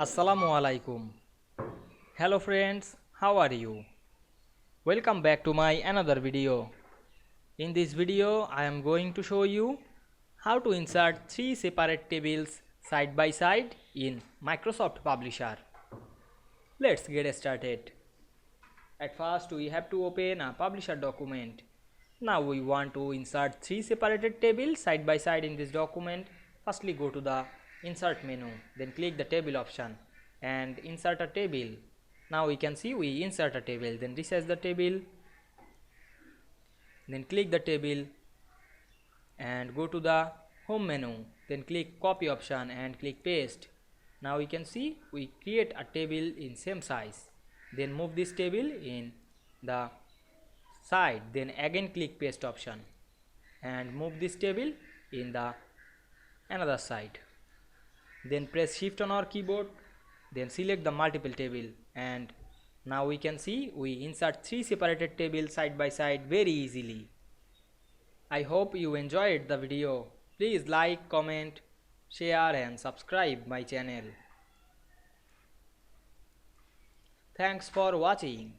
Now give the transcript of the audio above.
Assalamu Walaikum. Hello friends, how are you? Welcome back to my another video. In this video, I am going to show you how to insert three separate tables side by side in Microsoft Publisher. Let's get started. At first, we have to open a Publisher document. Now we want to insert three separated tables side by side in this document. Firstly, go to the Insert menu, then click the Table option and insert a table. Now we can see we insert a table, then resize the table, then click the table and go to the Home menu, then click Copy option and click Paste. Now we can see we create a table in same size. Then move this table in the side, then again click Paste option and move this table in the another side. Then press Shift on our keyboard, then select the multiple table, and now we can see we insert three separated tables side by side very easily. I hope you enjoyed the video. Please like, comment, share and subscribe my channel. Thanks for watching.